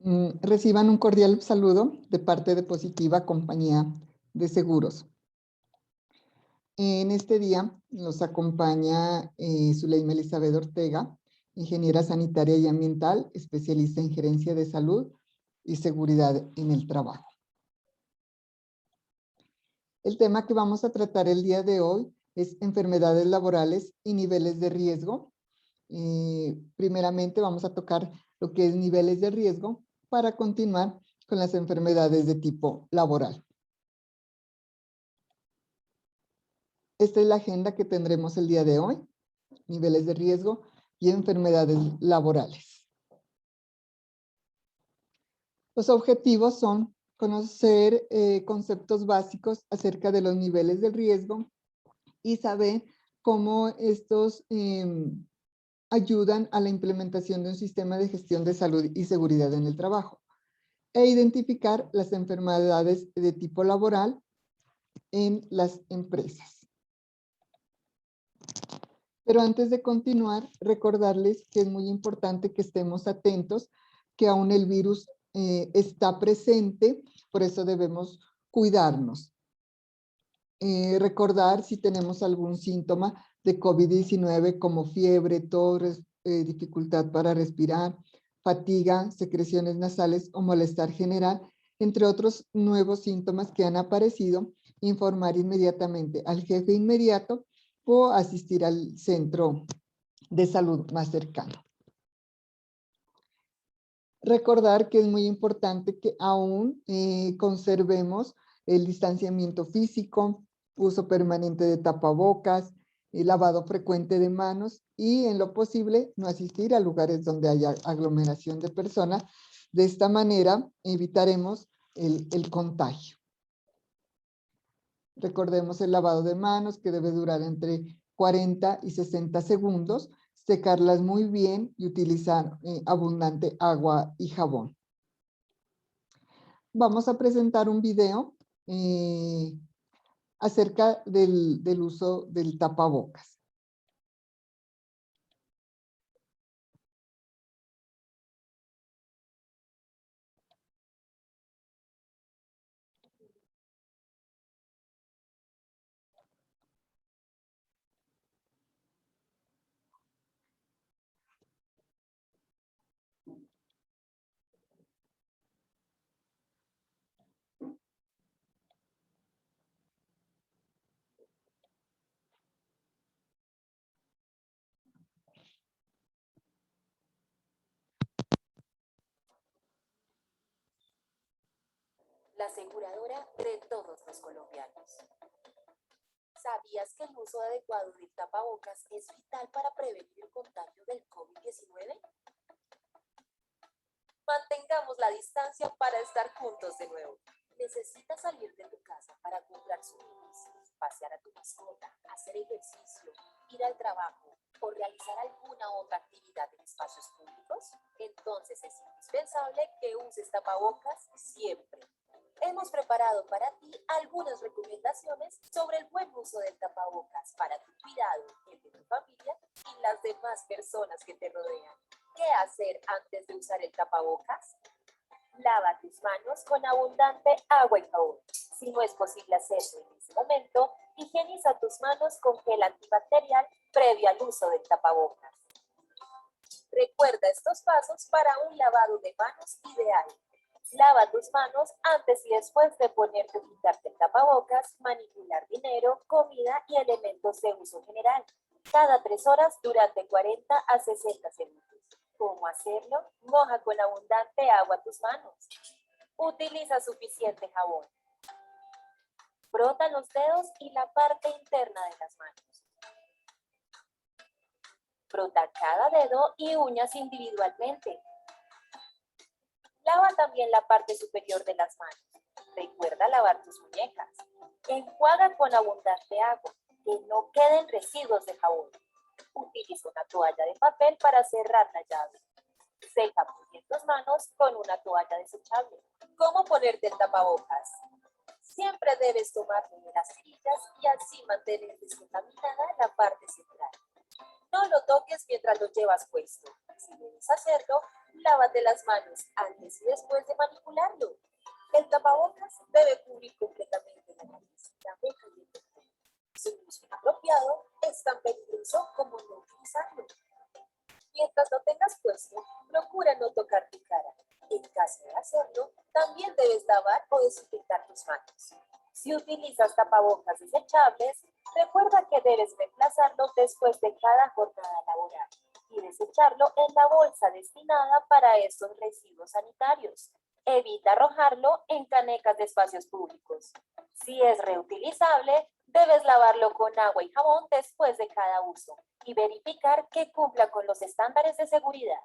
Reciban un cordial saludo de parte de Positiva Compañía de Seguros. En este día nos acompaña Zuleima Elizabeth Ortega, ingeniera sanitaria y ambiental, especialista en gerencia de salud y seguridad en el trabajo. El tema que vamos a tratar el día de hoy es enfermedades laborales y niveles de riesgo. Primeramente vamos a tocar lo que es niveles de riesgo para continuar con las enfermedades de tipo laboral. Esta es la agenda que tendremos el día de hoy, niveles de riesgo y enfermedades laborales. Los objetivos son conocer conceptos básicos acerca de los niveles de riesgo y saber cómo estos ayudan a la implementación de un sistema de gestión de salud y seguridad en el trabajo e identificar las enfermedades de tipo laboral en las empresas. Pero antes de continuar, recordarles que es muy importante que estemos atentos, que aún el virus está presente, por eso debemos cuidarnos. Recordar si tenemos algún síntoma de COVID-19 como fiebre, tos, dificultad para respirar, fatiga, secreciones nasales o malestar general, entre otros nuevos síntomas que han aparecido, informar inmediatamente al jefe inmediato o asistir al centro de salud más cercano. Recordar que es muy importante que aún conservemos el distanciamiento físico, uso permanente de tapabocas, lavado frecuente de manos y en lo posible no asistir a lugares donde haya aglomeración de personas. De esta manera evitaremos el contagio. Recordemos el lavado de manos que debe durar entre 40 y 60 segundos, secarlas muy bien y utilizar abundante agua y jabón. Vamos a presentar un video acerca del uso del tapabocas. La aseguradora de todos los colombianos. ¿Sabías que el uso adecuado del tapabocas es vital para prevenir el contagio del COVID-19? Mantengamos la distancia para estar juntos de nuevo. ¿Necesitas salir de tu casa para comprar suministros, pasear a tu mascota, hacer ejercicio, ir al trabajo o realizar alguna otra actividad en espacios públicos? Entonces es indispensable que uses tapabocas siempre. Hemos preparado para ti algunas recomendaciones sobre el buen uso del tapabocas para tu cuidado, el de tu familia y las demás personas que te rodean. ¿Qué hacer antes de usar el tapabocas? Lava tus manos con abundante agua y jabón. Si no es posible hacerlo en ese momento, higieniza tus manos con gel antibacterial previo al uso del tapabocas. Recuerda estos pasos para un lavado de manos ideal. Lava tus manos antes y después de ponerte o quitarte el tapabocas, manipular dinero, comida y elementos de uso general. Cada 3 horas durante 40 a 60 segundos. ¿Cómo hacerlo? Moja con abundante agua tus manos. Utiliza suficiente jabón. Frota los dedos y la parte interna de las manos. Frota cada dedo y uñas individualmente. Lava también la parte superior de las manos. Recuerda lavar tus muñecas. Enjuaga con abundante agua, que no queden residuos de jabón. Utiliza una toalla de papel para cerrar la llave. Seca muy bien tus manos con una toalla desechable. ¿Cómo ponerte el tapabocas? Siempre debes tomarlo de las tirillas y así mantener descontaminada la parte central. No lo toques mientras lo llevas puesto. Si debes hacerlo, lávate las manos antes y después de manipularlo. El tapabocas debe cubrir completamente la nariz, la boca y el cuello. Su uso inapropiado es tan peligroso como no utilizarlo. Mientras lo tengas puesto, procura no tocar tu cara. En caso de hacerlo, también debes lavar o desinfectar tus manos. Si utilizas tapabocas desechables, recuerda que debes reemplazarlo después de cada jornada laboral y desecharlo en la bolsa destinada para estos residuos sanitarios. Evita arrojarlo en canecas de espacios públicos. Si es reutilizable, debes lavarlo con agua y jabón después de cada uso y verificar que cumpla con los estándares de seguridad.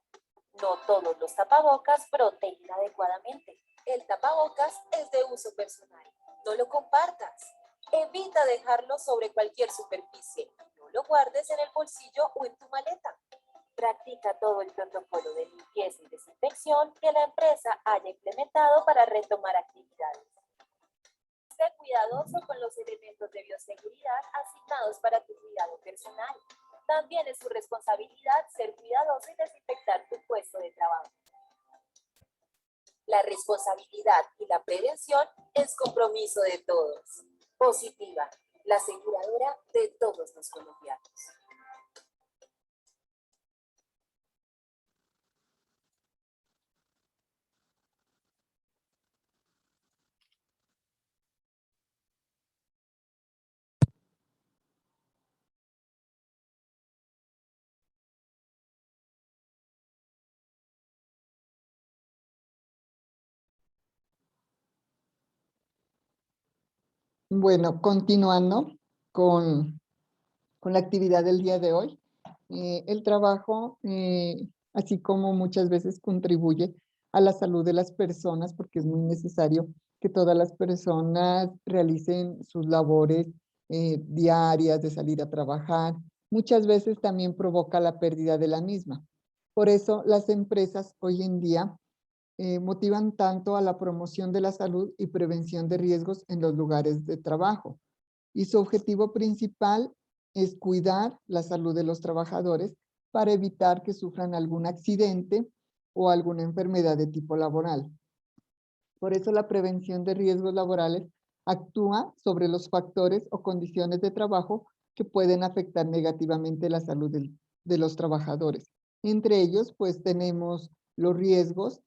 No todos los tapabocas protegen adecuadamente. El tapabocas es de uso personal. No lo compartas. Evita dejarlo sobre cualquier superficie. No lo guardes en el bolsillo o en tu maleta. Practica todo el protocolo de limpieza y desinfección que la empresa haya implementado para retomar actividades. Sé cuidadoso con los elementos de bioseguridad asignados para tu cuidado personal. También es tu responsabilidad ser cuidadoso y desinfectar tu puesto de trabajo. La responsabilidad y la prevención es compromiso de todos. Positiva, la aseguradora de todos los colombianos. Bueno, continuando con, con la actividad del día de hoy. El trabajo, así como muchas veces contribuye a la salud de las personas, porque es muy necesario que todas las personas realicen sus labores diarias de salir a trabajar, muchas veces también provoca la pérdida de la misma. Por eso las empresas hoy en día motivan tanto a la promoción de la salud y prevención de riesgos en los lugares de trabajo. Y su objetivo principal es cuidar la salud de los trabajadores para evitar que sufran algún accidente o alguna enfermedad de tipo laboral. Por eso la prevención de riesgos laborales actúa sobre los factores o condiciones de trabajo que pueden afectar negativamente la salud de los trabajadores. Entre ellos, pues tenemos los riesgos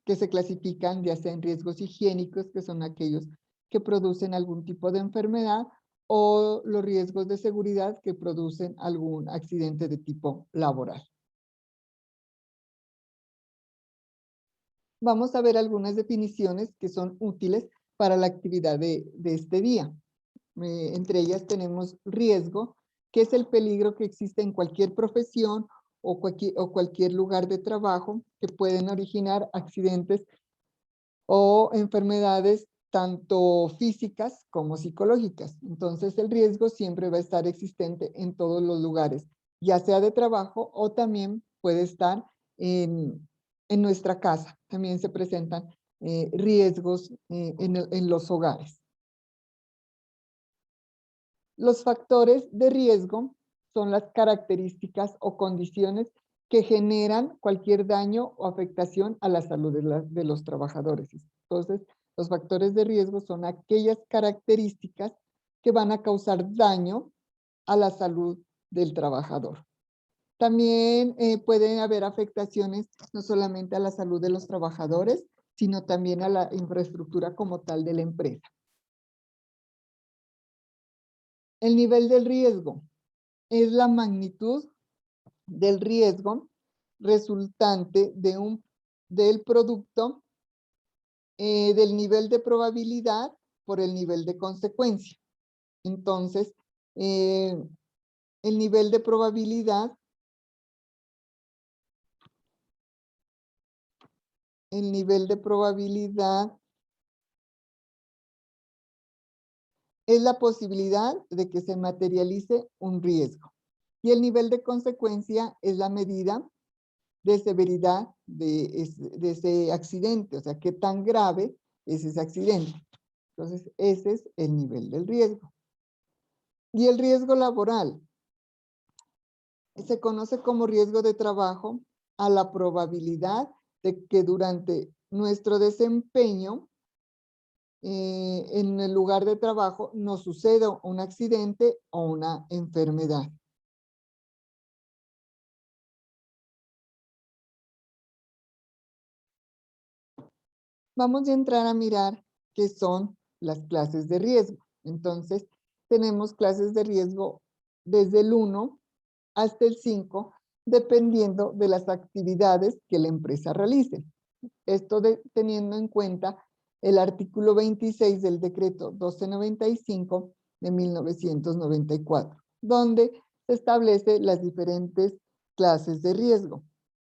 que se clasifican ya sea en riesgos higiénicos, que son aquellos que producen algún tipo de enfermedad, o los riesgos de seguridad que producen algún accidente de tipo laboral. Vamos a ver algunas definiciones que son útiles para la actividad de este día. Entre ellas tenemos riesgo, que es el peligro que existe en cualquier profesión o cualquier lugar de trabajo que pueden originar accidentes o enfermedades tanto físicas como psicológicas. Entonces el riesgo siempre va a estar existente en todos los lugares, ya sea de trabajo o también puede estar en nuestra casa. También se presentan riesgos en los hogares. Los factores de riesgo son las características o condiciones que generan cualquier daño o afectación a la salud de los trabajadores. Entonces, los factores de riesgo son aquellas características que van a causar daño a la salud del trabajador. También pueden haber afectaciones no solamente a la salud de los trabajadores, sino también a la infraestructura como tal de la empresa. El nivel del riesgo es la magnitud del riesgo resultante del producto, del nivel de probabilidad por el nivel de consecuencia. Entonces, el nivel de probabilidad es la posibilidad de que se materialice un riesgo. Y el nivel de consecuencia es la medida de severidad de ese accidente, o sea, qué tan grave es ese accidente. Entonces, ese es el nivel del riesgo. Y el riesgo laboral Se conoce como riesgo de trabajo a la probabilidad de que durante nuestro desempeño en el lugar de trabajo nos suceda un accidente o una enfermedad. Vamos a entrar a mirar qué son las clases de riesgo. Entonces, tenemos clases de riesgo desde el 1 hasta el 5, dependiendo de las actividades que la empresa realice. Esto teniendo en cuenta el artículo 26 del decreto 1295 de 1994, donde se establece las diferentes clases de riesgo.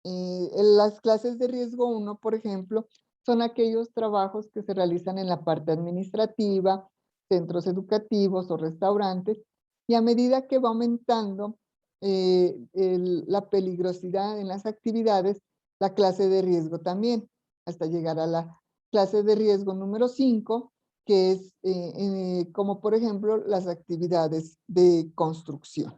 En las clases de riesgo 1, por ejemplo, son aquellos trabajos que se realizan en la parte administrativa, centros educativos o restaurantes, y a medida que va aumentando la peligrosidad en las actividades, la clase de riesgo también, hasta llegar a la clase de riesgo número 5, que es como por ejemplo las actividades de construcción.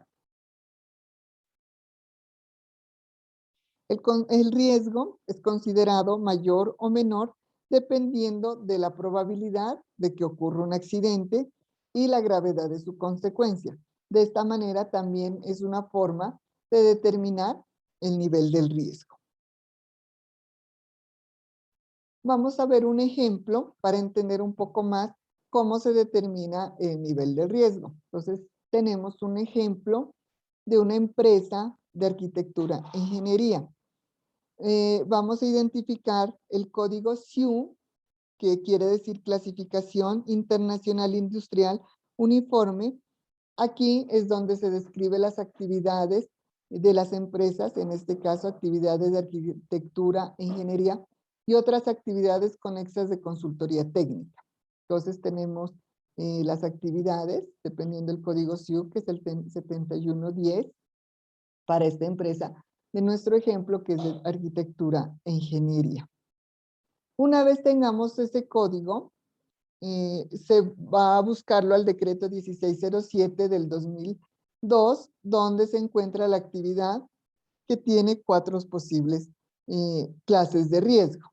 El riesgo es considerado mayor o menor dependiendo de la probabilidad de que ocurra un accidente y la gravedad de su consecuencia. De esta manera también es una forma de determinar el nivel del riesgo. Vamos a ver un ejemplo para entender un poco más cómo se determina el nivel de riesgo. Entonces, tenemos un ejemplo de una empresa de arquitectura e ingeniería. Vamos a identificar el código SIU, que quiere decir Clasificación Internacional Industrial Uniforme. Aquí es donde se describe las actividades de las empresas, en este caso actividades de arquitectura e ingeniería y otras actividades conexas de consultoría técnica. Entonces tenemos las actividades, dependiendo del código SIU, que es el 7110 para esta empresa, de nuestro ejemplo, que es de arquitectura e ingeniería. Una vez tengamos ese código, se va a buscarlo al decreto 1607 del 2002, donde se encuentra la actividad que tiene 4 posibles clases de riesgo,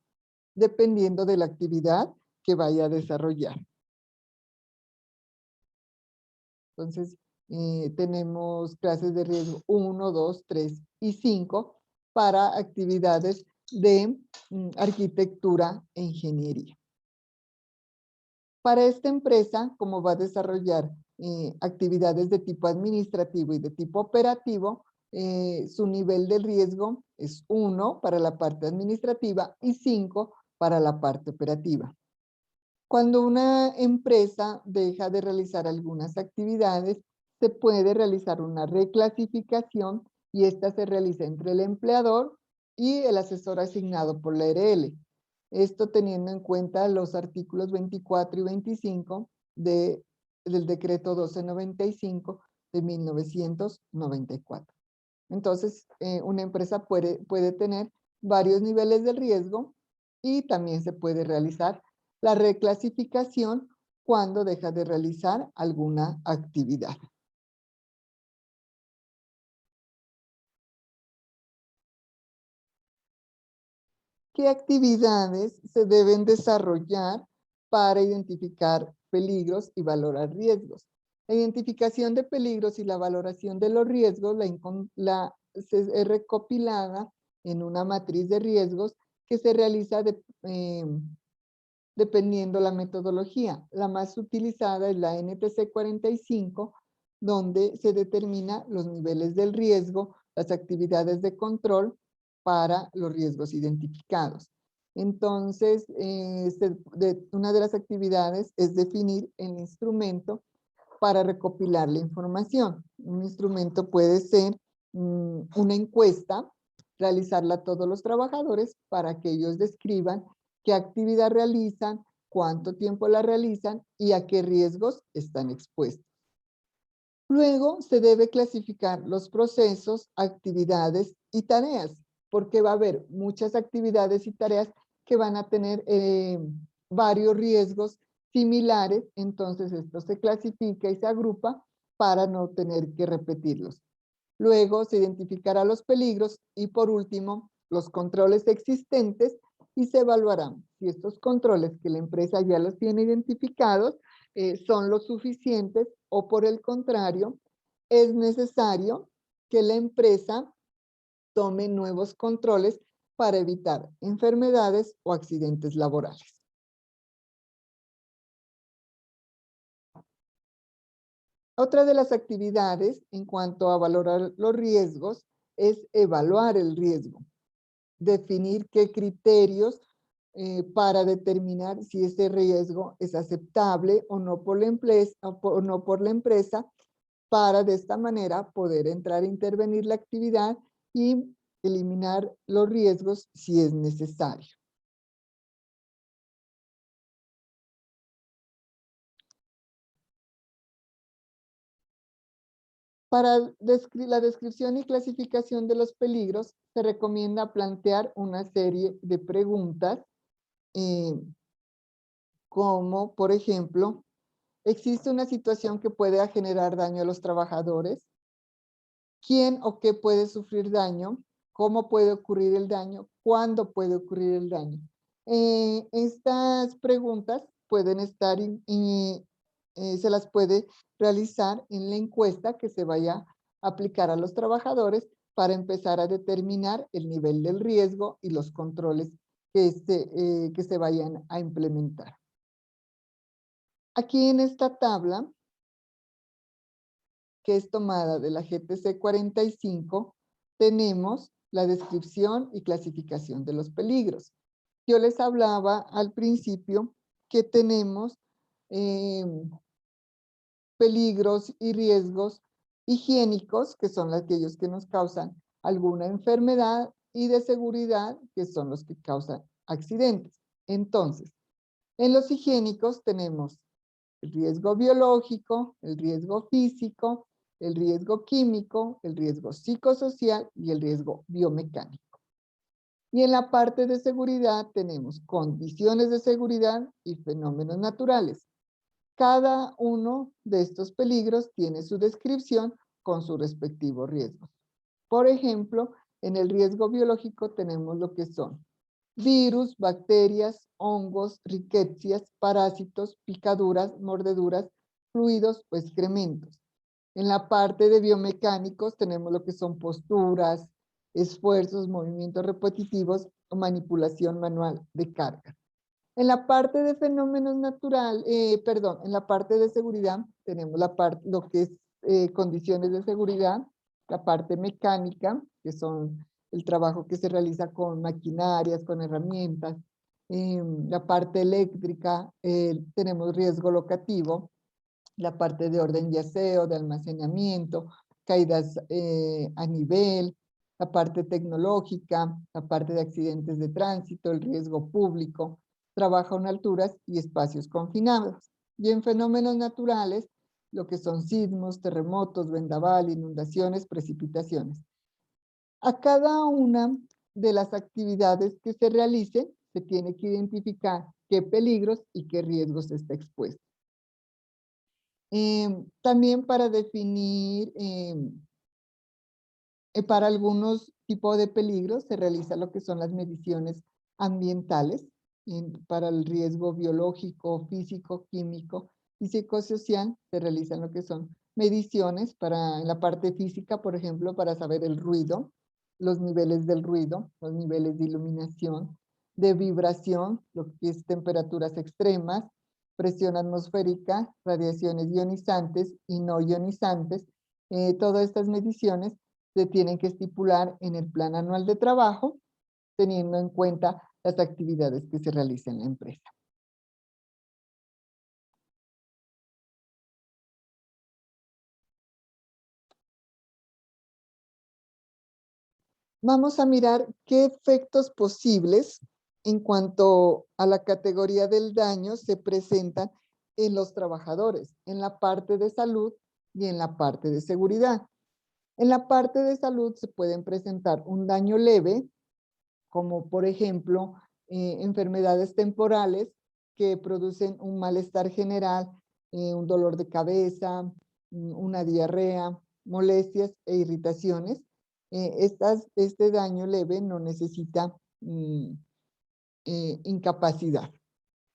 dependiendo de la actividad que vaya a desarrollar. Entonces, tenemos clases de riesgo 1, 2, 3 y 5 para actividades de arquitectura e ingeniería. Para esta empresa, como va a desarrollar actividades de tipo administrativo y de tipo operativo, su nivel de riesgo es 1 para la parte administrativa y 5 para la parte operativa. Cuando una empresa deja de realizar algunas actividades, se puede realizar una reclasificación y esta se realiza entre el empleador y el asesor asignado por la ARL. Esto teniendo en cuenta los artículos 24 y 25 del decreto 1295 de 1994. Entonces, una empresa puede tener varios niveles de riesgo y también se puede realizar la reclasificación cuando deja de realizar alguna actividad. ¿Qué actividades se deben desarrollar para identificar peligros y valorar riesgos? La identificación de peligros y la valoración de los riesgos es recopilada en una matriz de riesgos que se realiza dependiendo la metodología. La más utilizada es la NTC 45, donde se determina los niveles del riesgo, las actividades de control para los riesgos identificados. Entonces, una de las actividades es definir el instrumento para recopilar la información. Un instrumento puede ser una encuesta, realizarla a todos los trabajadores para que ellos describan qué actividad realizan, cuánto tiempo la realizan y a qué riesgos están expuestos. Luego se debe clasificar los procesos, actividades y tareas, porque va a haber muchas actividades y tareas que van a tener varios riesgos similares, entonces esto se clasifica y se agrupa para no tener que repetirlos. Luego se identificará los peligros y por último los controles existentes y se evaluarán si estos controles que la empresa ya los tiene identificados son los suficientes o por el contrario es necesario que la empresa tome nuevos controles para evitar enfermedades o accidentes laborales. Otra de las actividades en cuanto a valorar los riesgos es evaluar el riesgo, definir qué criterios para determinar si ese riesgo es aceptable o no por la empresa, para de esta manera poder entrar a intervenir la actividad y eliminar los riesgos si es necesario. Para la descripción y clasificación de los peligros, se recomienda plantear una serie de preguntas, como por ejemplo, ¿existe una situación que pueda generar daño a los trabajadores? ¿Quién o qué puede sufrir daño? ¿Cómo puede ocurrir el daño? ¿Cuándo puede ocurrir el daño? Estas preguntas pueden estar, se las puede realizar en la encuesta que se vaya a aplicar a los trabajadores para empezar a determinar el nivel del riesgo y los controles que se vayan a implementar. Aquí en esta tabla, que es tomada de la GTC 45, tenemos la descripción y clasificación de los peligros. Yo les hablaba al principio que tenemos peligros y riesgos higiénicos, que son aquellos que nos causan alguna enfermedad, y de seguridad, que son los que causan accidentes. Entonces, en los higiénicos tenemos el riesgo biológico, el riesgo físico, el riesgo químico, el riesgo psicosocial y el riesgo biomecánico. Y en la parte de seguridad tenemos condiciones de seguridad y fenómenos naturales. Cada uno de estos peligros tiene su descripción con sus respectivos riesgos. Por ejemplo, en el riesgo biológico tenemos lo que son virus, bacterias, hongos, riquecias, parásitos, picaduras, mordeduras, fluidos o excrementos. En la parte de biomecánicos tenemos lo que son posturas, esfuerzos, movimientos repetitivos o manipulación manual de carga. En la parte de fenómenos naturales, en la parte de seguridad tenemos lo que es condiciones de seguridad, la parte mecánica, que son el trabajo que se realiza con maquinarias, con herramientas, la parte eléctrica, tenemos riesgo locativo, la parte de orden y aseo, de almacenamiento, caídas a nivel, la parte tecnológica, la parte de accidentes de tránsito, el riesgo público, trabajo en alturas y espacios confinados. Y en fenómenos naturales, lo que son sismos, terremotos, vendaval, inundaciones, precipitaciones. A cada una de las actividades que se realicen, se tiene que identificar qué peligros y qué riesgos está expuesto. También para definir, para algunos tipos de peligros se realiza lo que son las mediciones ambientales, para el riesgo biológico, físico, químico y psicosocial se realizan lo que son mediciones para, en la parte física, por ejemplo, para saber el ruido, los niveles del ruido, los niveles de iluminación, de vibración, lo que es temperaturas extremas, presión atmosférica, radiaciones ionizantes y no ionizantes. Todas estas mediciones se tienen que estipular en el plan anual de trabajo, teniendo en cuenta las actividades que se realizan en la empresa. Vamos a mirar qué efectos posibles en cuanto a la categoría del daño se presentan en los trabajadores, en la parte de salud y en la parte de seguridad. En la parte de salud se pueden presentar un daño leve, como por ejemplo enfermedades temporales que producen un malestar general, un dolor de cabeza, una diarrea, molestias e irritaciones. Este daño leve no necesita incapacidad.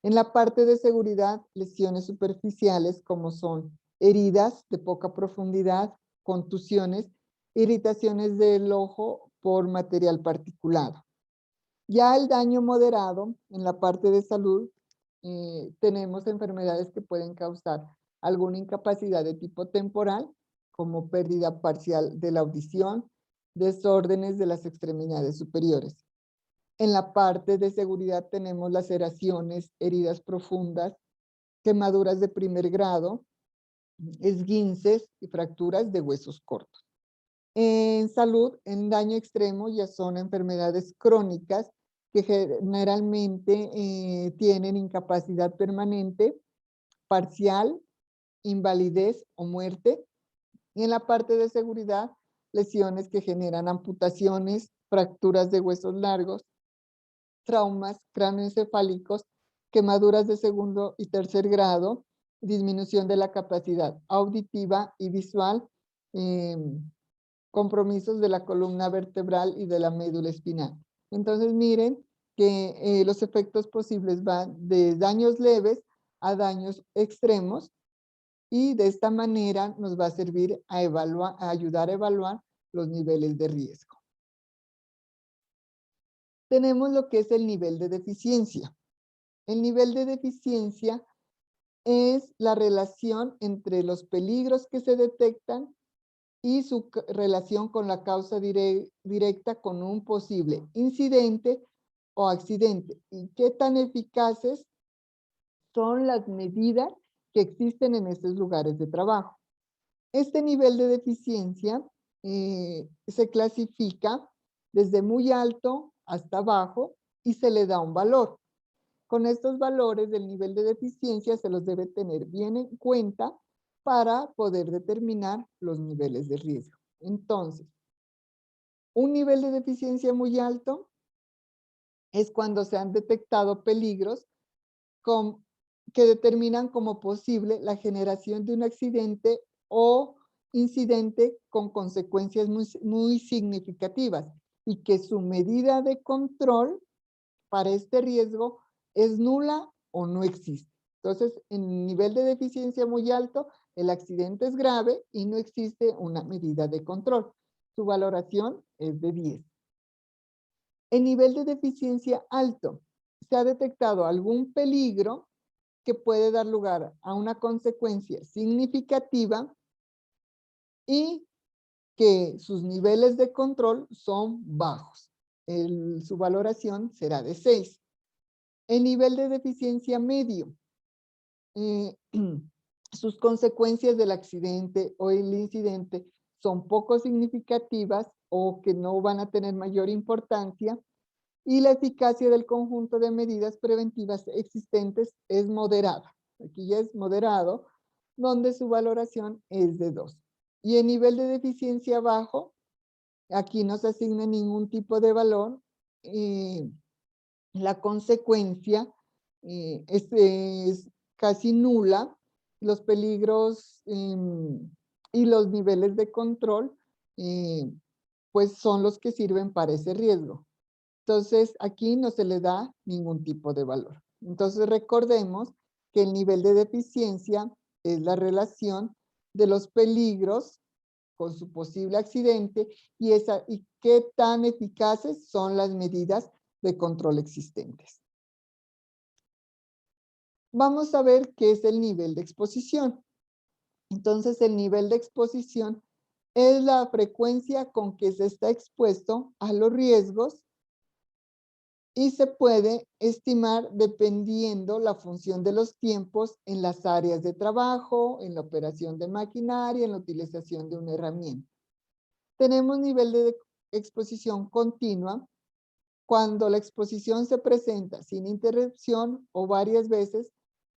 En la parte de seguridad, lesiones superficiales como son heridas de poca profundidad, contusiones, irritaciones del ojo por material particulado. Ya el daño moderado, en la parte de salud, tenemos enfermedades que pueden causar alguna incapacidad de tipo temporal, como pérdida parcial de la audición, desórdenes de las extremidades superiores. En la parte de seguridad tenemos laceraciones, heridas profundas, quemaduras de primer grado, esguinces y fracturas de huesos cortos. En salud, en daño extremo ya son enfermedades crónicas que generalmente tienen incapacidad permanente, parcial, invalidez o muerte. Y en la parte de seguridad, lesiones que generan amputaciones, fracturas de huesos largos, traumas cráneoencefálicos, quemaduras de segundo y tercer grado, disminución de la capacidad auditiva y visual, compromisos de la columna vertebral y de la médula espinal. Entonces miren que los efectos posibles van de daños leves a daños extremos y de esta manera nos va a servir a ayudar a evaluar los niveles de riesgo. Tenemos lo que es el nivel de deficiencia. El nivel de deficiencia es la relación entre los peligros que se detectan y su relación con la causa directa con un posible incidente o accidente. ¿Y qué tan eficaces son las medidas que existen en estos lugares de trabajo? Este nivel de deficiencia se clasifica desde muy alto hasta bajo y se le da un valor. Con estos valores del nivel de deficiencia se los debe tener bien en cuenta para poder determinar los niveles de riesgo. Entonces, un nivel de deficiencia muy alto es cuando se han detectado peligros que determinan como posible la generación de un accidente o incidente con consecuencias muy significativas y que su medida de control para este riesgo es nula o no existe. Entonces, en nivel de deficiencia muy alto, el accidente es grave y no existe una medida de control. Su valoración es de 10. En nivel de deficiencia alto, se ha detectado algún peligro que puede dar lugar a una consecuencia significativa y que sus niveles de control son bajos. Su valoración será de 6. El nivel de deficiencia medio, sus consecuencias del accidente o el incidente son poco significativas o que no van a tener mayor importancia y la eficacia del conjunto de medidas preventivas existentes es moderada. Aquí ya es moderado, donde su valoración es de 2. Y el nivel de deficiencia bajo, aquí no se asigna ningún tipo de valor. La consecuencia es casi nula. Los peligros y los niveles de control pues son los que sirven para ese riesgo. Entonces, aquí no se le da ningún tipo de valor. Entonces, recordemos que el nivel de deficiencia es la relación de los peligros con su posible accidente y qué tan eficaces son las medidas de control existentes. Vamos a ver qué es el nivel de exposición. Entonces, el nivel de exposición es la frecuencia con que se está expuesto a los riesgos y se puede estimar dependiendo la función de los tiempos en las áreas de trabajo, en la operación de maquinaria, en la utilización de una herramienta. Tenemos nivel de exposición continua cuando la exposición se presenta sin interrupción o varias veces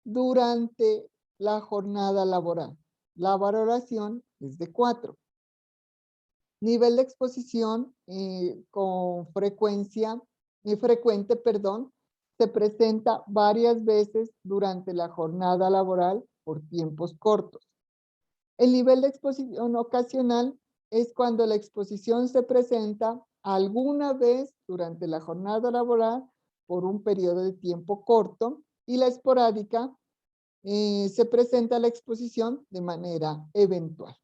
durante la jornada laboral. La valoración es de 4. Nivel de exposición con frecuente, se presenta varias veces durante la jornada laboral por tiempos cortos. El nivel de exposición ocasional es cuando la exposición se presenta alguna vez durante la jornada laboral por un periodo de tiempo corto, y la esporádica se presenta la exposición de manera eventual.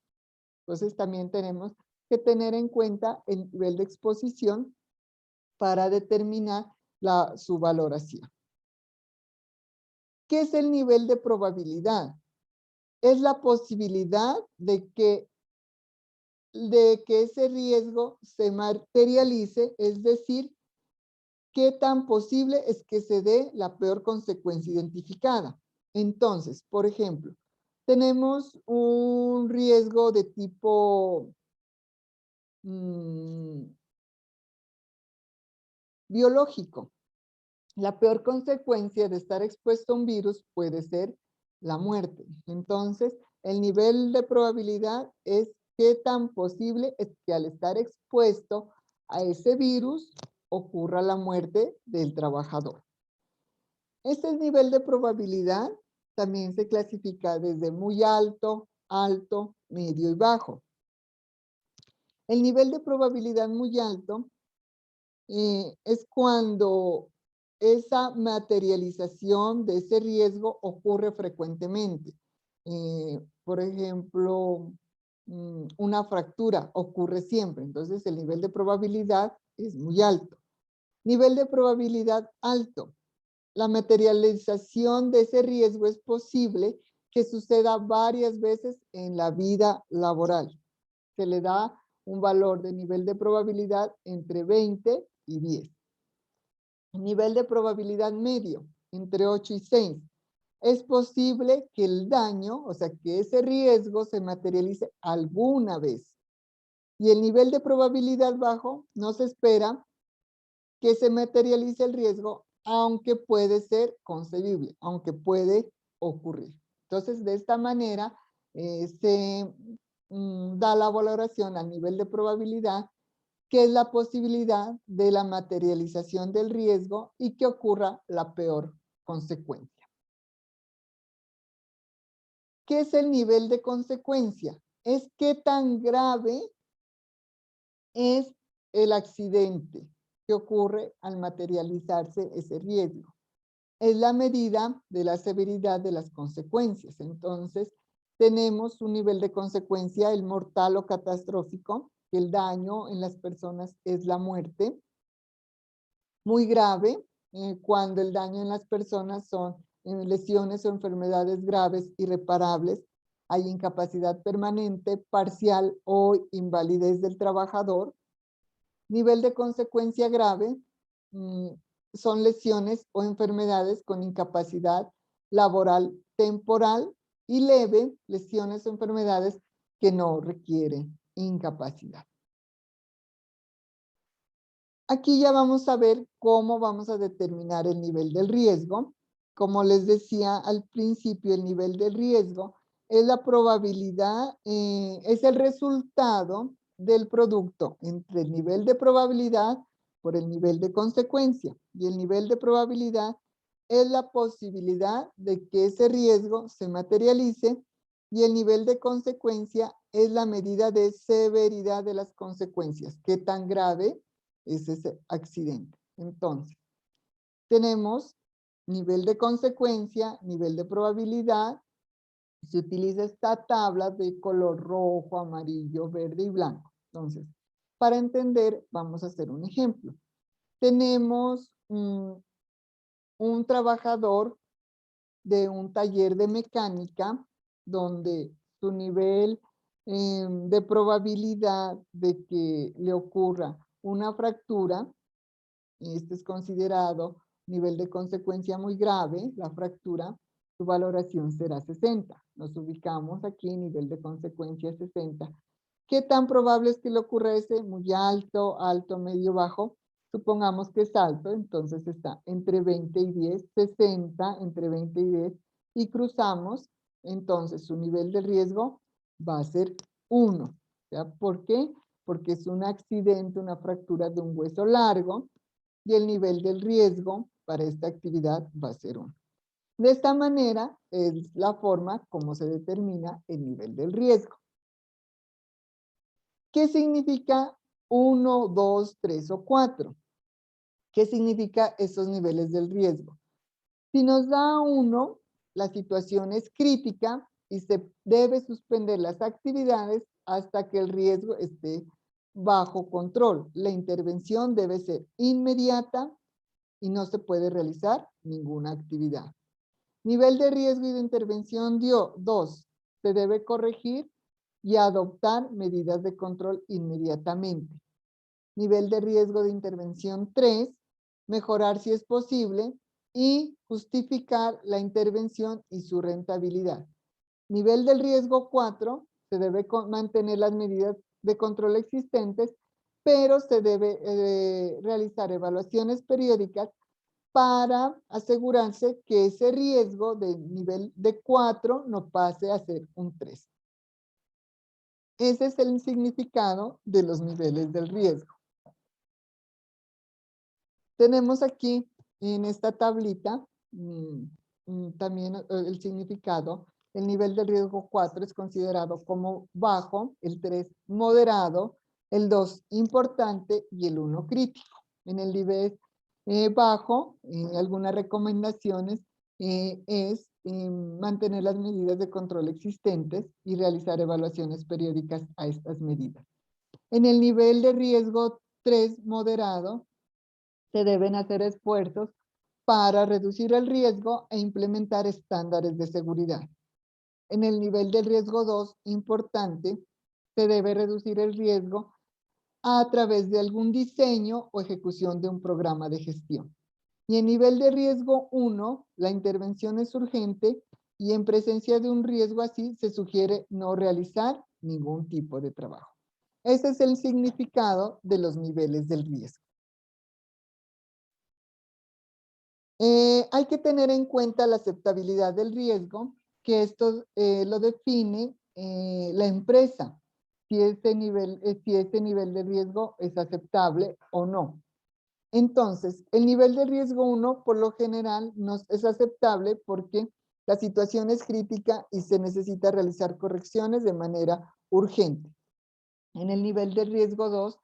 Entonces también tenemos que tener en cuenta el nivel de exposición para determinar su valoración. ¿Qué es el nivel de probabilidad? Es la posibilidad de que ese riesgo se materialice, es decir, qué tan posible es que se dé la peor consecuencia identificada. Entonces, por ejemplo, tenemos un riesgo de tipo biológico. La peor consecuencia de estar expuesto a un virus puede ser la muerte. Entonces, el nivel de probabilidad es qué tan posible es que al estar expuesto a ese virus ocurra la muerte del trabajador. Este nivel de probabilidad también se clasifica desde muy alto, alto, medio y bajo. El nivel de probabilidad muy alto es cuando esa materialización de ese riesgo ocurre frecuentemente. Por ejemplo, una fractura ocurre siempre, entonces el nivel de probabilidad es muy alto. Nivel de probabilidad alto. La materialización de ese riesgo es posible que suceda varias veces en la vida laboral. Se le da un valor de nivel de probabilidad entre 20 y 10. Nivel de probabilidad medio, entre 8 y 6. Es posible que el daño, o sea, que ese riesgo se materialice alguna vez. Y el nivel de probabilidad bajo, no se espera que se materialice el riesgo, aunque puede ser concebible, aunque puede ocurrir. Entonces, de esta manera se da la valoración al nivel de probabilidad, que es la posibilidad de la materialización del riesgo y que ocurra la peor consecuencia. ¿Qué es el nivel de consecuencia? Es qué tan grave es el accidente que ocurre al materializarse ese riesgo. Es la medida de la severidad de las consecuencias. Entonces, tenemos un nivel de consecuencia, el mortal o catastrófico, que el daño en las personas es la muerte. Muy grave, cuando el daño en las personas son lesiones o enfermedades graves, irreparables, hay incapacidad permanente, parcial o invalidez del trabajador. Nivel de consecuencia grave, son lesiones o enfermedades con incapacidad laboral temporal, y leve, lesiones o enfermedades que no requieren incapacidad. Aquí ya vamos a ver cómo vamos a determinar el nivel del riesgo. Como les decía al principio, el nivel del riesgo es la probabilidad, es el resultado del producto entre el nivel de probabilidad por el nivel de consecuencia. Y el nivel de probabilidad es la posibilidad de que ese riesgo se materialice, y el nivel de consecuencia es la medida de severidad de las consecuencias. ¿Qué tan grave es ese accidente? Entonces, tenemos nivel de consecuencia, nivel de probabilidad. Se utiliza esta tabla de color rojo, amarillo, verde y blanco. Entonces, para entender, vamos a hacer un ejemplo. Tenemos un trabajador de un taller de mecánica donde su nivel de probabilidad de que le ocurra una fractura, este es considerado nivel de consecuencia muy grave, la fractura, su valoración será 60. Nos ubicamos aquí, nivel de consecuencia 60. ¿Qué tan probable es que le ocurra ese? Muy alto, alto, medio, bajo. Supongamos que es alto, entonces está entre 20 y 10, 60, entre 20 y 10, y cruzamos, entonces su nivel de riesgo va a ser 1. ¿Por qué? Porque es un accidente, una fractura de un hueso largo, y el nivel del riesgo para esta actividad va a ser 1. De esta manera es la forma como se determina el nivel del riesgo. ¿Qué significa 1, 2, 3 o 4? ¿Qué significa esos niveles del riesgo? Si nos da 1, la situación es crítica y se debe suspender las actividades hasta que el riesgo esté bajo control. La intervención debe ser inmediata y no se puede realizar ninguna actividad. Nivel de riesgo y de intervención 2. Se debe corregir y adoptar medidas de control inmediatamente. Nivel de riesgo de intervención 3. Mejorar si es posible y justificar la intervención y su rentabilidad. Nivel del riesgo 4. Se debe mantener las medidas de control existentes, pero se debe realizar evaluaciones periódicas para asegurarse que ese riesgo de nivel de 4 no pase a ser un 3. Ese es el significado de los niveles del riesgo. Tenemos aquí en esta tablita también el significado. El nivel de riesgo 4 es considerado como bajo, el 3 moderado, el 2 importante y el 1 crítico. En el nivel bajo, algunas recomendaciones es mantener las medidas de control existentes y realizar evaluaciones periódicas a estas medidas. En el nivel de riesgo 3 moderado, se deben hacer esfuerzos para reducir el riesgo e implementar estándares de seguridad. En el nivel de riesgo 2 importante, se debe reducir el riesgo a través de algún diseño o ejecución de un programa de gestión. Y en nivel de riesgo 1, la intervención es urgente y en presencia de un riesgo así se sugiere no realizar ningún tipo de trabajo. Ese es el significado de los niveles del riesgo. Hay que tener en cuenta la aceptabilidad del riesgo, que esto lo define la empresa, si ese nivel de riesgo es aceptable o no. Entonces, el nivel de riesgo 1 por lo general no es aceptable porque la situación es crítica y se necesita realizar correcciones de manera urgente. En el nivel de riesgo 2,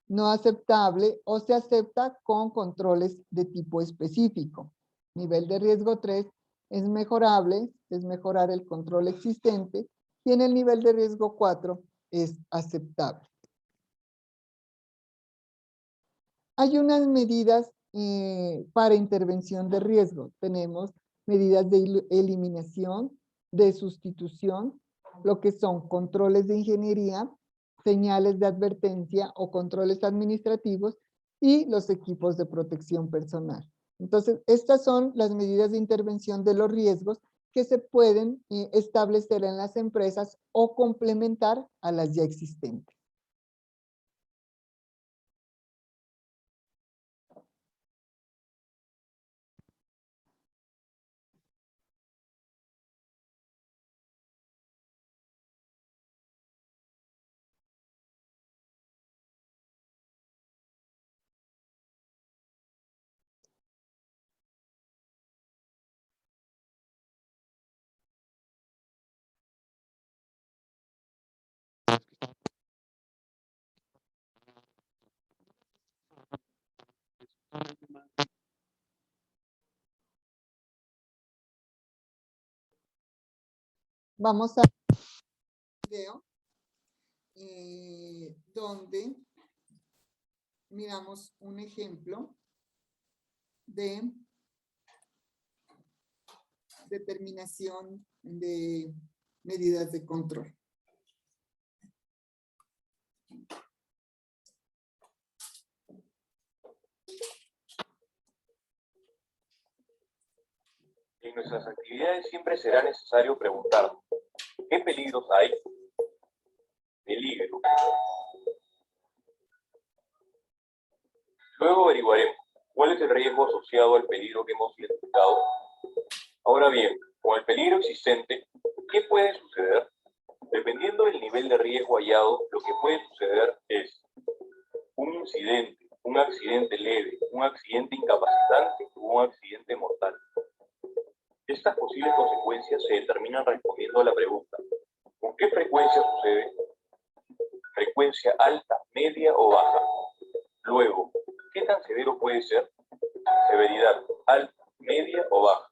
no aceptable o se acepta con controles de tipo específico. Nivel de riesgo 3 es mejorable, es mejorar el control existente, y en el nivel de riesgo 4 es aceptable. Hay unas medidas para intervención de riesgo. Tenemos medidas de eliminación, de sustitución, lo que son controles de ingeniería, señales de advertencia o controles administrativos y los equipos de protección personal. Entonces, estas son las medidas de intervención de los riesgos que se pueden establecer en las empresas o complementar a las ya existentes. Vamos a video donde miramos un ejemplo de determinación de medidas de control. En nuestras actividades siempre será necesario preguntar, ¿qué peligros hay? Peligro. Luego averiguaremos cuál es el riesgo asociado al peligro que hemos identificado. Ahora bien, con el peligro existente, ¿qué puede suceder? Dependiendo del nivel de riesgo hallado, lo que puede suceder es un incidente, un accidente leve, un accidente incapacitante o un accidente mortal. Esta frecuencias se determinan respondiendo a la pregunta: ¿con qué frecuencia sucede? ¿Frecuencia alta, media o baja? Luego, ¿qué tan severo puede ser? Severidad alta, media o baja.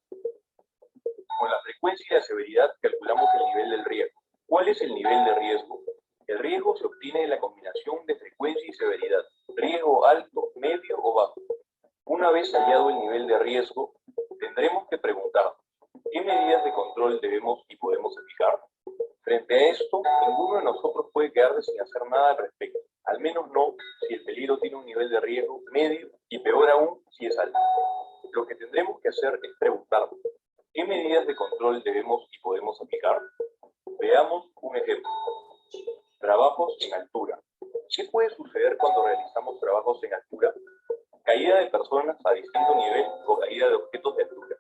Con la frecuencia y la severidad calculamos el nivel del riesgo. ¿Cuál es el nivel de riesgo? El riesgo se obtiene de la combinación de frecuencia y severidad. Riesgo alto, medio o bajo. Una vez hallado el nivel de riesgo, tendremos que preguntar: ¿qué medidas de control debemos y podemos aplicar? Frente a esto, ninguno de nosotros puede quedarse sin hacer nada al respecto, al menos no si el peligro tiene un nivel de riesgo medio y peor aún si es alto. Lo que tendremos que hacer es preguntarnos: ¿qué medidas de control debemos y podemos aplicar? Veamos un ejemplo. Trabajos en altura. ¿Qué puede suceder cuando realizamos trabajos en altura? Caída de personas a distinto nivel o caída de objetos de altura.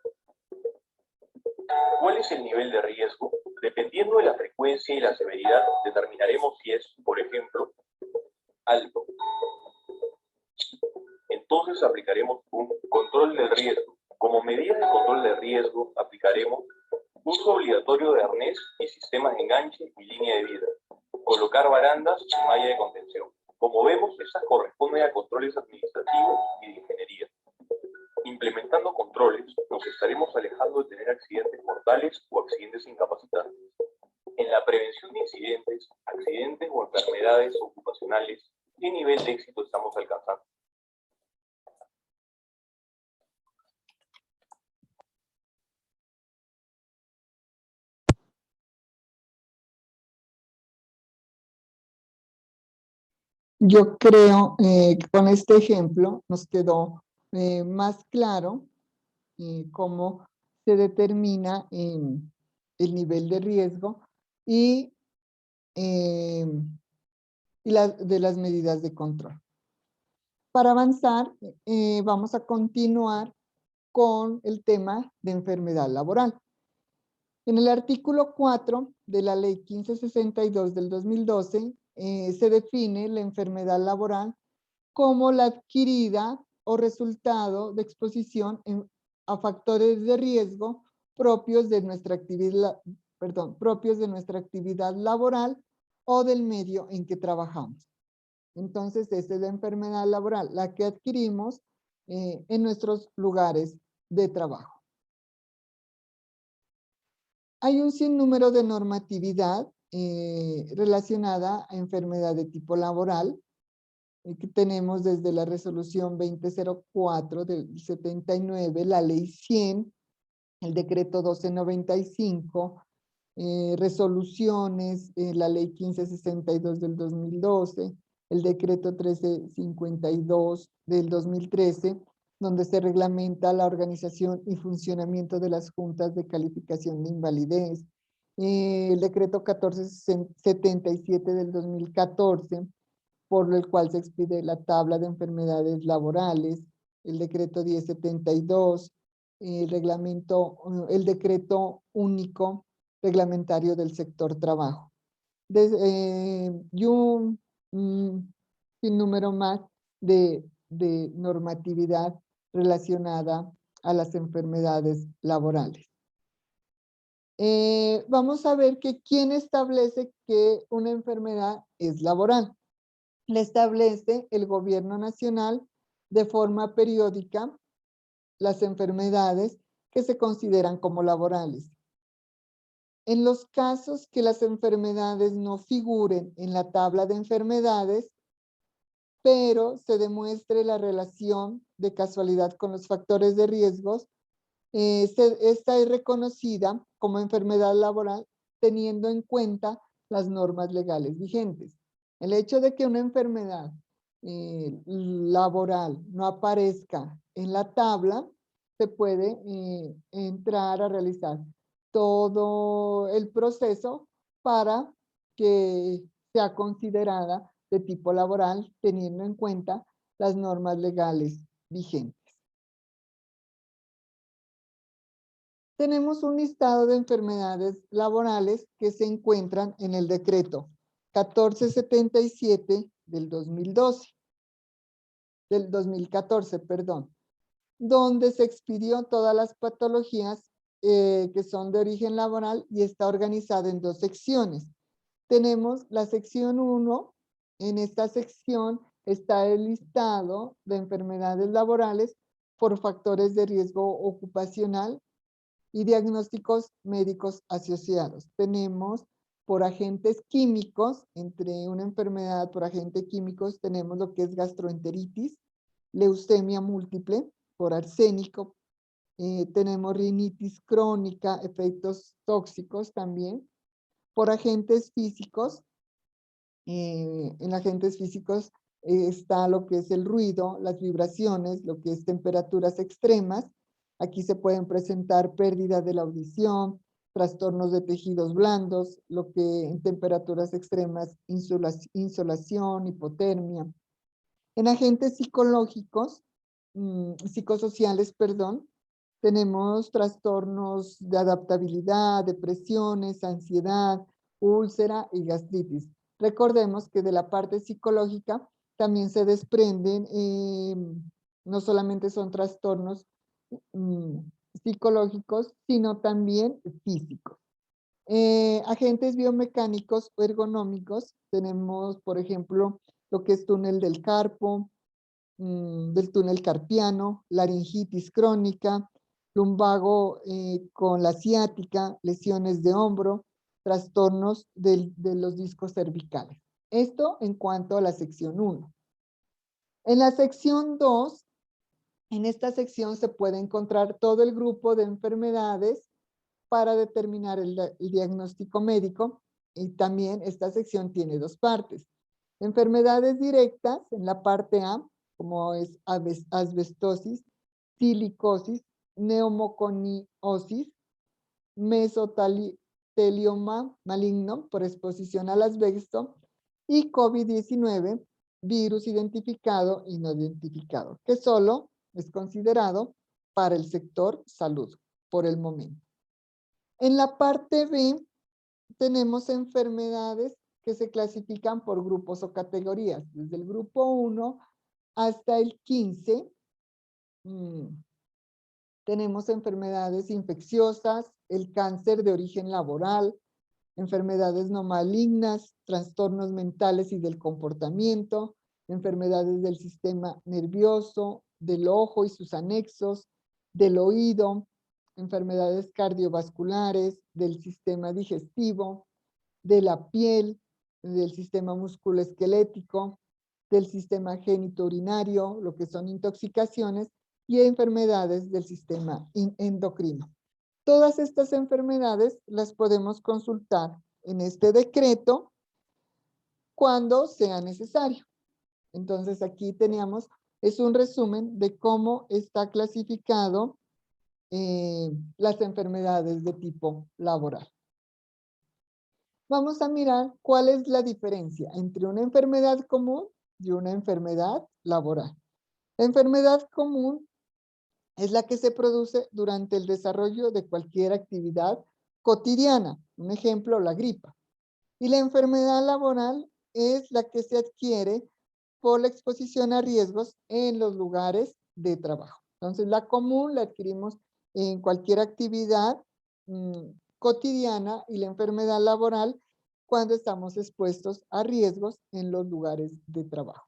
¿Cuál es el nivel de riesgo? Dependiendo de la frecuencia y la severidad, determinaremos si es, por ejemplo, alto. Entonces aplicaremos un control del riesgo. Como medida de control de riesgo, aplicaremos uso obligatorio de arnés y sistemas de enganche y línea de vida. Colocar barandas y malla de contención. Como vemos, estas corresponden a controles administrativos y de ingeniería. Implementando controles, nos estaremos alejando de tener accidentes mortales o accidentes incapacitantes. En la prevención de incidentes, accidentes o enfermedades ocupacionales, ¿qué nivel de éxito estamos alcanzando? Yo creo que con este ejemplo nos quedó más claro cómo se determina el nivel de riesgo y, de las medidas de control. Para avanzar, vamos a continuar con el tema de enfermedad laboral. En el artículo 4 de la Ley 1562 del 2012, se define la enfermedad laboral como la adquirida o resultado de exposición a factores de riesgo propios de nuestra actividad, propios de nuestra actividad laboral o del medio en que trabajamos. Entonces, esa es la enfermedad laboral, la que adquirimos en nuestros lugares de trabajo. Hay un sinnúmero de normatividad relacionada a enfermedad de tipo laboral, que tenemos desde la resolución 2004 del 79, la ley 100, el decreto 1295, resoluciones, la ley 1562 del 2012, el decreto 1352 del 2013, donde se reglamenta la organización y funcionamiento de las juntas de calificación de invalidez, el decreto 1477 del 2014, por el cual se expide la tabla de enfermedades laborales, el decreto 1072, el decreto único reglamentario del sector trabajo. Y un sinnúmero más de normatividad relacionada a las enfermedades laborales. Vamos a ver que quién establece que una enfermedad es laboral. Le establece el gobierno nacional de forma periódica las enfermedades que se consideran como laborales. En los casos que las enfermedades no figuren en la tabla de enfermedades, pero se demuestre la relación de casualidad con los factores de riesgos, esta es reconocida como enfermedad laboral teniendo en cuenta las normas legales vigentes. El hecho de que una enfermedad laboral no aparezca en la tabla, se puede entrar a realizar todo el proceso para que sea considerada de tipo laboral, teniendo en cuenta las normas legales vigentes. Tenemos un listado de enfermedades laborales que se encuentran en el decreto 1477 del 2014, perdón, donde se expidió todas las patologías que son de origen laboral y está organizado en dos secciones. Tenemos la sección 1. En esta sección está el listado de enfermedades laborales por factores de riesgo ocupacional y diagnósticos médicos asociados. Tenemos por agentes químicos, entre una enfermedad por agentes químicos, tenemos lo que es gastroenteritis, leucemia múltiple por arsénico, tenemos rinitis crónica, efectos tóxicos también. Por agentes físicos, en agentes físicos está lo que es el ruido, las vibraciones, lo que es temperaturas extremas. Aquí se pueden presentar pérdidas de la audición, trastornos de tejidos blandos, lo que en temperaturas extremas, insolación, hipotermia. En agentes psicológicos, psicosociales, perdón, tenemos trastornos de adaptabilidad, depresiones, ansiedad, úlcera y gastritis. Recordemos que de la parte psicológica también se desprenden, no solamente son trastornos psicológicos, sino también físicos. Agentes biomecánicos o ergonómicos, tenemos, por ejemplo, lo que es túnel del carpo, del túnel carpiano, laringitis crónica, lumbago con la ciática, lesiones de hombro, trastornos de los discos cervicales. Esto en cuanto a la sección 1. En la sección 2, en esta sección se puede encontrar todo el grupo de enfermedades para determinar el diagnóstico médico, y también esta sección tiene dos partes. Enfermedades directas en la parte A, como es asbestosis, silicosis, neumoconiosis, mesotelioma maligno por exposición al asbesto y COVID-19, virus identificado y no identificado, que solo es considerado para el sector salud por el momento. En la parte B tenemos enfermedades que se clasifican por grupos o categorías, desde el grupo 1 hasta el 15. Tenemos enfermedades infecciosas, el cáncer de origen laboral, enfermedades no malignas, trastornos mentales y del comportamiento, enfermedades del sistema nervioso, del ojo y sus anexos, del oído, enfermedades cardiovasculares, del sistema digestivo, de la piel, del sistema musculoesquelético, del sistema genitourinario, lo que son intoxicaciones, y enfermedades del sistema endocrino. Todas estas enfermedades las podemos consultar en este decreto cuando sea necesario. Entonces aquí teníamos, es un resumen de cómo está clasificado las enfermedades de tipo laboral. Vamos a mirar cuál es la diferencia entre una enfermedad común y una enfermedad laboral. La enfermedad común es la que se produce durante el desarrollo de cualquier actividad cotidiana. Un ejemplo, la gripa. Y la enfermedad laboral es la que se adquiere por la exposición a riesgos en los lugares de trabajo. Entonces, la común la adquirimos en cualquier actividad cotidiana, y la enfermedad laboral cuando estamos expuestos a riesgos en los lugares de trabajo.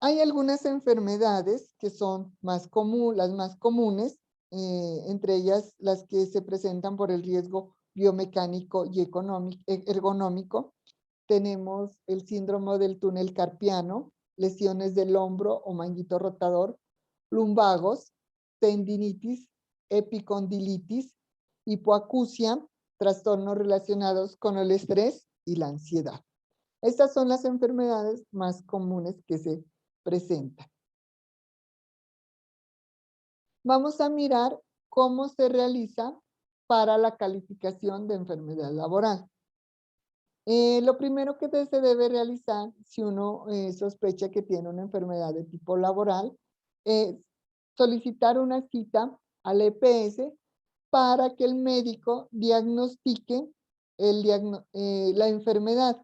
Hay algunas enfermedades que son las más comunes, entre ellas las que se presentan por el riesgo biomecánico y ergonómico. Tenemos el síndrome del túnel carpiano, lesiones del hombro o manguito rotador, lumbagos, tendinitis, epicondilitis, hipoacusia, trastornos relacionados con el estrés y la ansiedad. Estas son las enfermedades más comunes que se presentan. Vamos a mirar cómo se realiza para la calificación de enfermedad laboral. Lo primero que se debe realizar si uno sospecha que tiene una enfermedad de tipo laboral es solicitar una cita al EPS para que el médico diagnostique la enfermedad.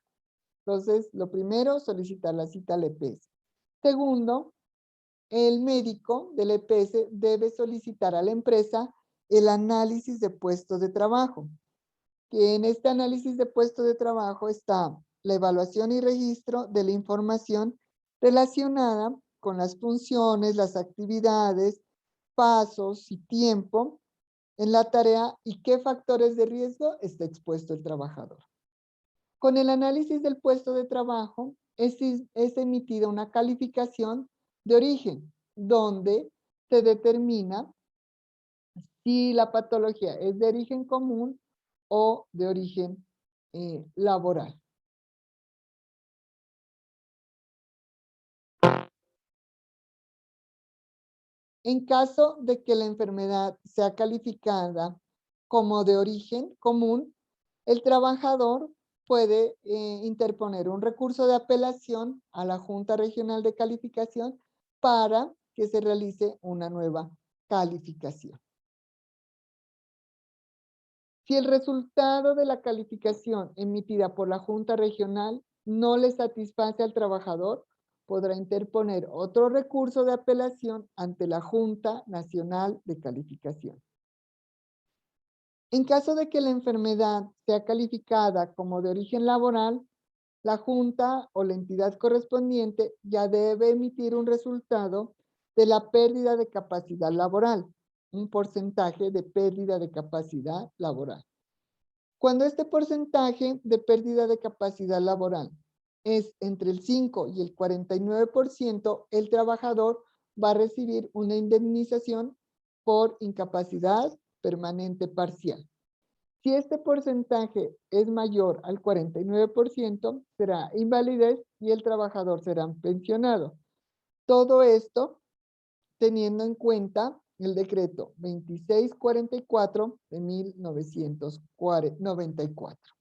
Entonces, lo primero, solicitar la cita al EPS. Segundo, el médico del EPS debe solicitar a la empresa el análisis de puestos de trabajo. Que en este análisis de puestos de trabajo está la evaluación y registro de la información relacionada con las funciones, las actividades, pasos y tiempo en la tarea y qué factores de riesgo está expuesto el trabajador. Con el análisis del puesto de trabajo es emitida una calificación de origen, donde se determina si la patología es de origen común o de origen laboral. En caso de que la enfermedad sea calificada como de origen común, el trabajador puede interponer un recurso de apelación a la Junta Regional de Calificación para que se realice una nueva calificación. Si el resultado de la calificación emitida por la Junta Regional no le satisface al trabajador, podrá interponer otro recurso de apelación ante la Junta Nacional de Calificación. En caso de que la enfermedad sea calificada como de origen laboral, la Junta o la entidad correspondiente ya debe emitir un resultado de la pérdida de capacidad laboral, un porcentaje de pérdida de capacidad laboral. Cuando este porcentaje de pérdida de capacidad laboral es entre el 5 y el 49%, el trabajador va a recibir una indemnización por incapacidad permanente parcial. Si este porcentaje es mayor al 49%, será invalidez y el trabajador será pensionado. Todo esto teniendo en cuenta el decreto 2644 de 1994.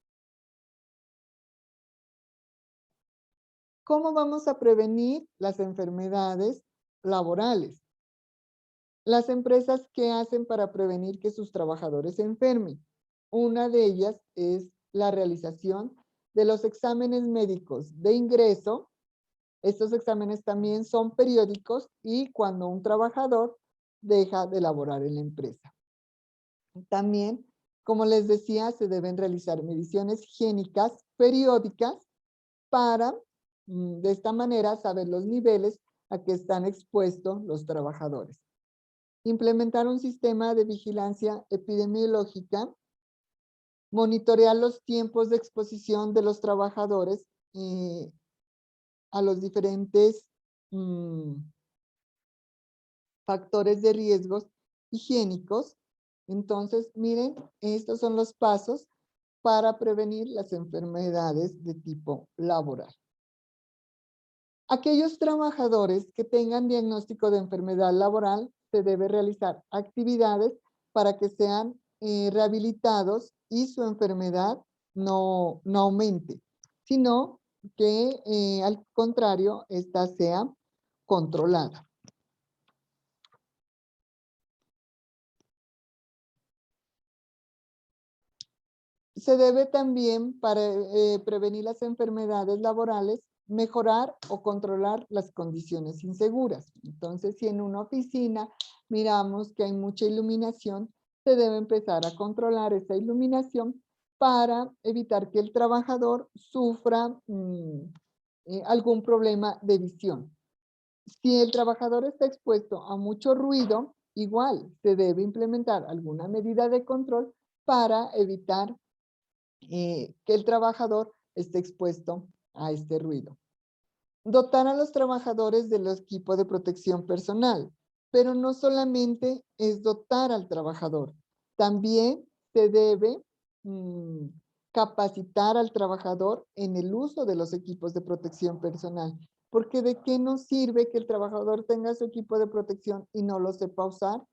¿Cómo vamos a prevenir las enfermedades laborales? Las empresas, ¿qué hacen para prevenir que sus trabajadores se enfermen? Una de ellas es la realización de los exámenes médicos de ingreso. Estos exámenes también son periódicos y cuando un trabajador deja de laborar en la empresa. También, como les decía, se deben realizar mediciones higiénicas periódicas para, de esta manera, saber los niveles a que están expuestos los trabajadores. Implementar un sistema de vigilancia epidemiológica, monitorear los tiempos de exposición de los trabajadores a los diferentes factores de riesgos higiénicos. Entonces, miren, estos son los pasos para prevenir las enfermedades de tipo laboral. Aquellos trabajadores que tengan diagnóstico de enfermedad laboral, se debe realizar actividades para que sean rehabilitados y su enfermedad no aumente, sino que al contrario, esta sea controlada. Se debe también, para prevenir las enfermedades laborales, mejorar o controlar las condiciones inseguras. Entonces, si en una oficina miramos que hay mucha iluminación, se debe empezar a controlar esa iluminación para evitar que el trabajador sufra algún problema de visión. Si el trabajador está expuesto a mucho ruido, igual se debe implementar alguna medida de control para evitar que el trabajador esté expuesto a este ruido. Dotar a los trabajadores del equipo de protección personal, pero no solamente es dotar al trabajador, también se debe capacitar al trabajador en el uso de los equipos de protección personal, porque ¿de qué nos sirve que el trabajador tenga su equipo de protección y no lo sepa usar?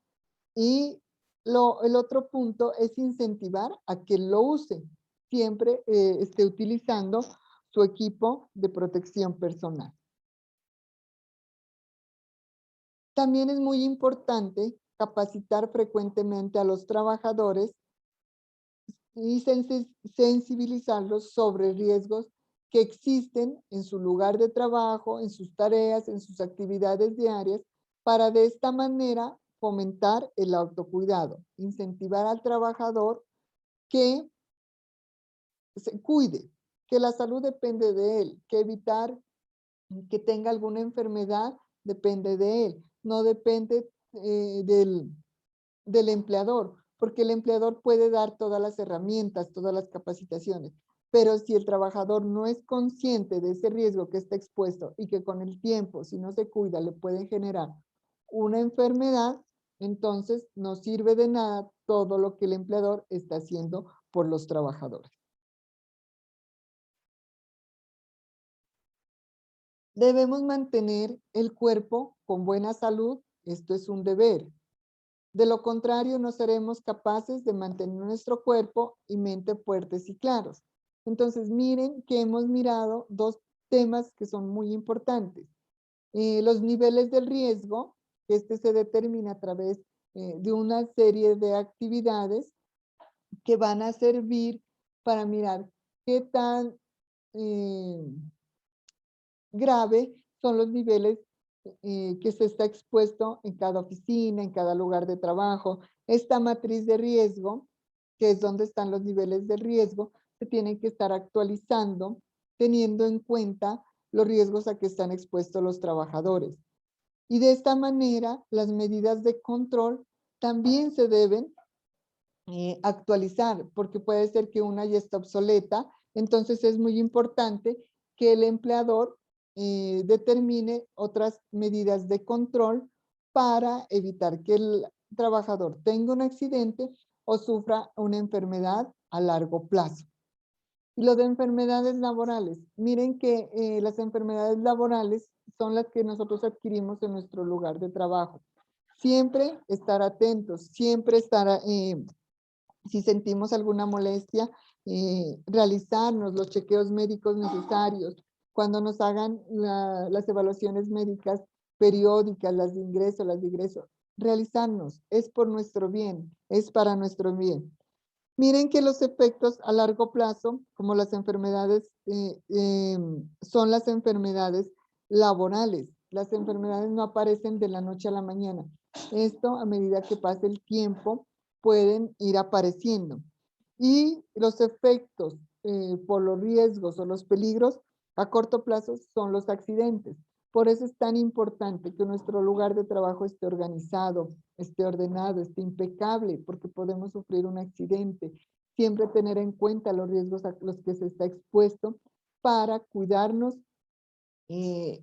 Y el otro punto es incentivar a que lo use, siempre esté utilizando su equipo de protección personal. También es muy importante capacitar frecuentemente a los trabajadores y sensibilizarlos sobre riesgos que existen en su lugar de trabajo, en sus tareas, en sus actividades diarias, para de esta manera fomentar el autocuidado, incentivar al trabajador que se cuide, que la salud depende de él, que evitar que tenga alguna enfermedad depende de él, no depende del empleador, porque el empleador puede dar todas las herramientas, todas las capacitaciones, pero si el trabajador no es consciente de ese riesgo que está expuesto y que con el tiempo, si no se cuida, le pueden generar una enfermedad, entonces no sirve de nada todo lo que el empleador está haciendo por los trabajadores. Debemos mantener el cuerpo con buena salud, esto es un deber. De lo contrario, no seremos capaces de mantener nuestro cuerpo y mente fuertes y claros. Entonces, miren que hemos mirado dos temas que son muy importantes. Los niveles del riesgo, que este se determina a través de una serie de actividades que van a servir para mirar qué tan grave son los niveles que se está expuesto en cada oficina, en cada lugar de trabajo. Esta matriz de riesgo, que es donde están los niveles de riesgo, se tienen que estar actualizando teniendo en cuenta los riesgos a que están expuestos los trabajadores. Y de esta manera, las medidas de control también se deben actualizar, porque puede ser que una ya está obsoleta. Entonces es muy importante que el empleador determine otras medidas de control para evitar que el trabajador tenga un accidente o sufra una enfermedad a largo plazo. Y lo de enfermedades laborales. Miren que las enfermedades laborales son las que nosotros adquirimos en nuestro lugar de trabajo. Siempre estar atentos, siempre estar, si sentimos alguna molestia, realizarnos los chequeos médicos necesarios. Cuando nos hagan las evaluaciones médicas periódicas, las de ingreso, realizarnos. Es por nuestro bien, es para nuestro bien. Miren que los efectos a largo plazo, como las enfermedades, son las enfermedades laborales. Las enfermedades no aparecen de la noche a la mañana. Esto, a medida que pase el tiempo, pueden ir apareciendo. Y los efectos por los riesgos o los peligros a corto plazo son los accidentes. Por eso es tan importante que nuestro lugar de trabajo esté organizado, esté ordenado, esté impecable, porque podemos sufrir un accidente. Siempre tener en cuenta los riesgos a los que se está expuesto para cuidarnos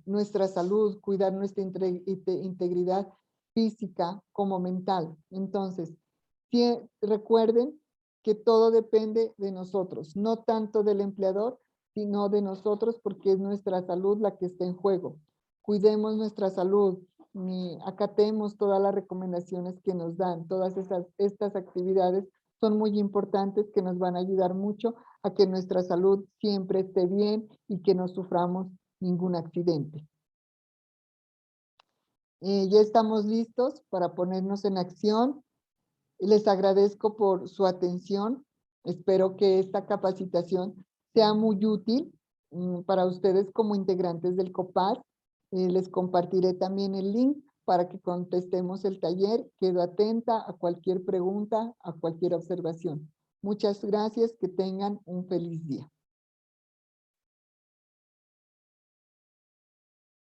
nuestra salud, cuidar nuestra integridad física como mental. Entonces, recuerden que todo depende de nosotros, no tanto del empleador, sino de nosotros, porque es nuestra salud la que está en juego. Cuidemos nuestra salud, acatemos todas las recomendaciones que nos dan. Todas estas actividades son muy importantes, que nos van a ayudar mucho a que nuestra salud siempre esté bien y que no suframos ningún accidente. Ya estamos listos para ponernos en acción. Les agradezco por su atención. Espero que esta capacitación sea muy útil para ustedes como integrantes del COPAR. Les compartiré también el link para que contestemos el taller. Quedo atenta a cualquier pregunta, a cualquier observación. Muchas gracias. Que tengan un feliz día.